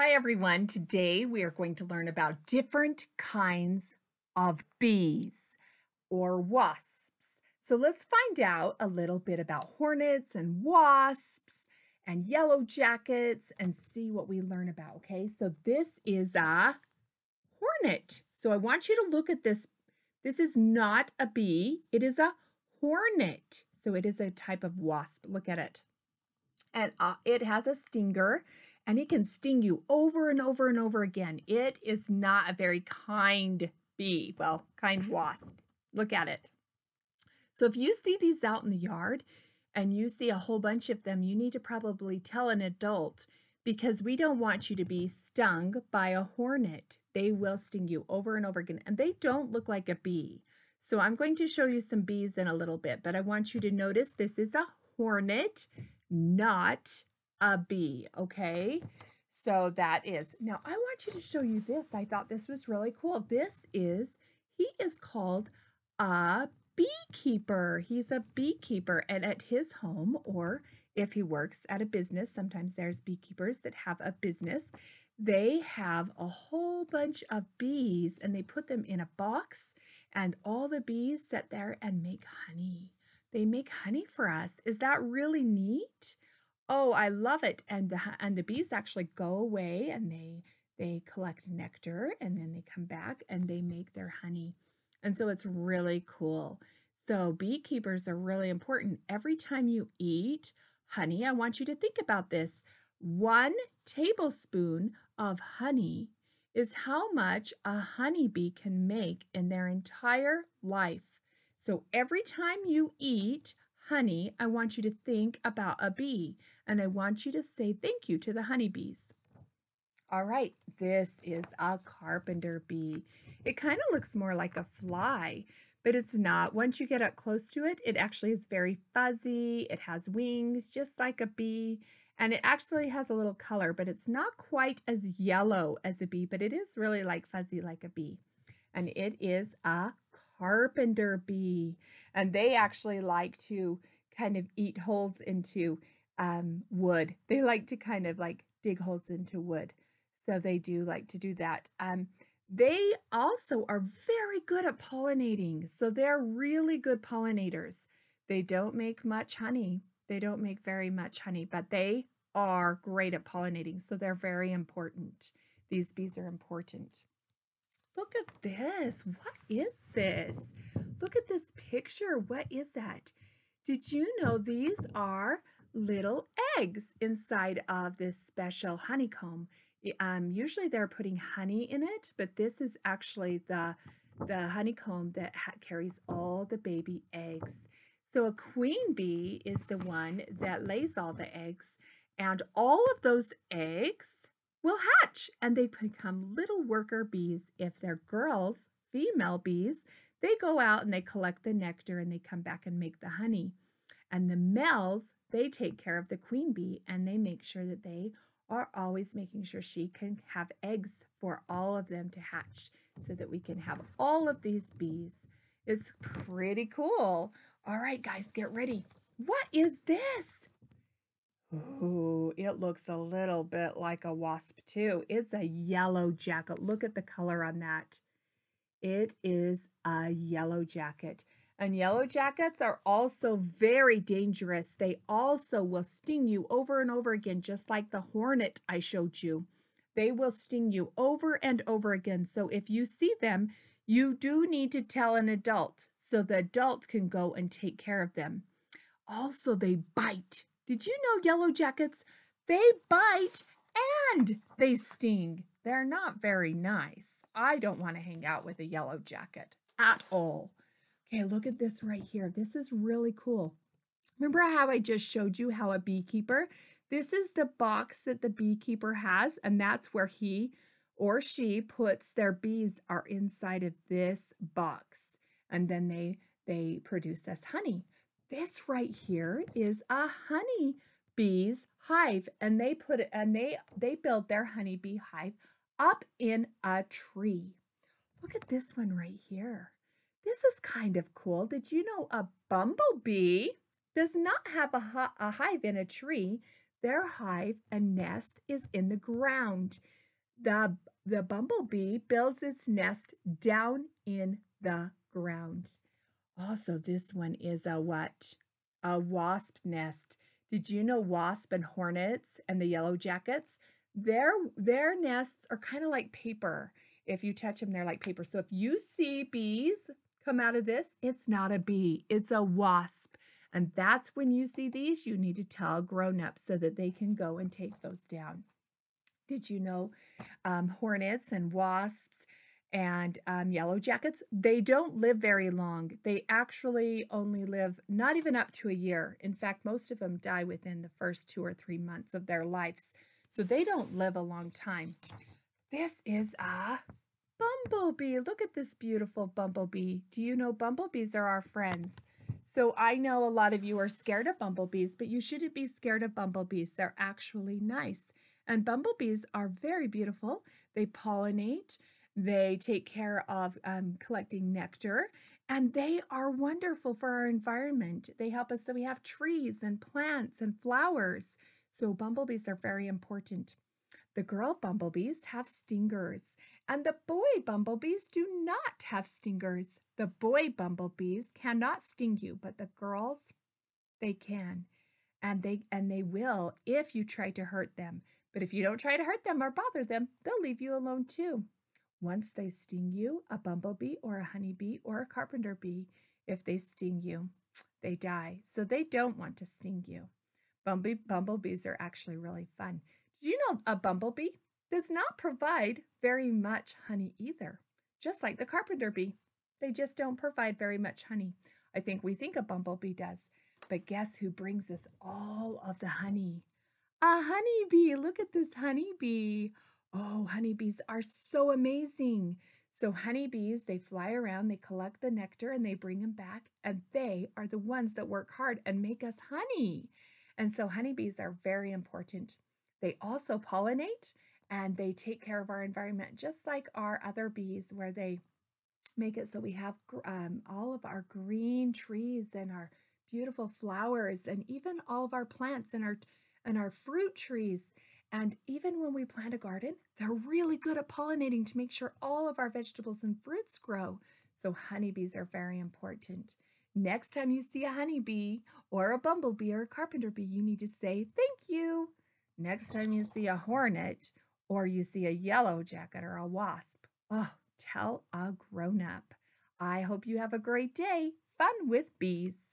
Hi everyone. Today we are going to learn about different kinds of bees or wasps. So let's find out a little bit about hornets and wasps and yellow jackets and see what we learn about, okay? So this is a hornet. So I want you to look at this. This is not a bee. It is a hornet. So it is a type of wasp. Look at it. And it has a stinger, and it can sting you over and over and over again. It is not a very kind bee, well, kind wasp. Look at it. So if you see these out in the yard and you see a whole bunch of them, you need to probably tell an adult because we don't want you to be stung by a hornet. They will sting you over and over again, and they don't look like a bee. So I'm going to show you some bees in a little bit, but I want you to notice this is a hornet, not a bee, okay? So that is, now I want you to show you this. I thought this was really cool. He is called a beekeeper. He's a beekeeper, and at his home, or if he works at a business, sometimes there's beekeepers that have a business, they have a whole bunch of bees and they put them in a box, and all the bees sit there and make honey. They make honey for us. Is that really neat? Oh, I love it. And the bees actually go away and they collect nectar, and then they come back and they make their honey. And so it's really cool. So beekeepers are really important. Every time you eat honey, I want you to think about this. 1 tablespoon of honey is how much a honeybee can make in their entire life. So every time you eat honey, I want you to think about a bee, and I want you to say thank you to the honeybees. All right, this is a carpenter bee. It kind of looks more like a fly, but it's not. Once you get up close to it, it actually is very fuzzy. It has wings just like a bee, and it actually has a little color, but it's not quite as yellow as a bee, but it is really like fuzzy like a bee. And it is a carpenter bee, and they actually like to kind of eat holes into wood. They like to kind of like dig holes into wood. So they do like to do that. They also are very good at pollinating. So they're really good pollinators. They don't make much honey. They don't make very much honey, but they are great at pollinating. So they're very important. These bees are important. Look at this. What is this? Look at this picture. What is that? Did you know these are little eggs inside of this special honeycomb? Usually they're putting honey in it, but this is actually the honeycomb that carries all the baby eggs. So a queen bee is the one that lays all the eggs, and all of those eggs will hatch and they become little worker bees. If they're girls, female bees, they go out and they collect the nectar and they come back and make the honey. And the males, they take care of the queen bee and they make sure that they are always making sure she can have eggs for all of them to hatch so that we can have all of these bees. It's pretty cool. All right, guys, get ready. What is this? Oh, it looks a little bit like a wasp too. It's a yellow jacket. Look at the color on that. It is a yellow jacket. And yellow jackets are also very dangerous. They also will sting you over and over again, just like the hornet I showed you. They will sting you over and over again. So if you see them, you do need to tell an adult so the adult can go and take care of them. Also, they bite. Did you know yellow jackets? They bite and they sting. They're not very nice. I don't want to hang out with a yellow jacket at all. Okay, look at this right here. This is really cool. Remember how I just showed you how a beekeeper, this is the box that the beekeeper has, and that's where he or she puts their bees are inside of this box, and then they produce us honey. This right here is a honey bee's hive, and they put it and they build their honeybee hive up in a tree. Look at this one right here. This is kind of cool. Did you know a bumblebee does not have a hive in a tree? Their hive and nest is in the ground. The, the bumblebee builds its nest down in the ground. Also, this one is a what? A wasp nest. Did you know wasp and hornets and the yellow jackets, their nests are kind of like paper. If you touch them, they're like paper. So if you see bees come out of this, it's not a bee, it's a wasp. And that's when you see these, you need to tell grown-ups so that they can go and take those down. Did you know hornets and wasps and yellow jackets, they don't live very long. They actually only live not even up to a year. In fact, most of them die within the first 2 or 3 months of their lives. So they don't live a long time. This is a bumblebee. Look at this beautiful bumblebee. Do you know bumblebees are our friends? So I know a lot of you are scared of bumblebees, but you shouldn't be scared of bumblebees. They're actually nice. And bumblebees are very beautiful. They pollinate, they take care of collecting nectar, and they are wonderful for our environment. They help us so we have trees and plants and flowers. So bumblebees are very important. The girl bumblebees have stingers, and the boy bumblebees do not have stingers. The boy bumblebees cannot sting you, but the girls, they can. And they will if you try to hurt them. But if you don't try to hurt them or bother them, they'll leave you alone too. Once they sting you, a bumblebee or a honeybee or a carpenter bee, if they sting you, they die. So they don't want to sting you. Bumblebees are actually really fun. Did you know a bumblebee does not provide very much honey either? Just like the carpenter bee. They just don't provide very much honey. I think we think a bumblebee does. But guess who brings us all of the honey? A honeybee. Look at this honeybee. Oh, honeybees are so amazing. So honeybees, they fly around, they collect the nectar, and they bring them back, and they are the ones that work hard and make us honey. And so honeybees are very important. They also pollinate, and they take care of our environment, just like our other bees, where they make it so we have all of our green trees and our beautiful flowers, and even all of our plants and our fruit trees. And even when we plant a garden, they're really good at pollinating to make sure all of our vegetables and fruits grow. So honeybees are very important. Next time you see a honeybee or a bumblebee or a carpenter bee, you need to say thank you. Next time you see a hornet or you see a yellow jacket or a wasp, oh, tell a grown-up. I hope you have a great day. Fun with bees.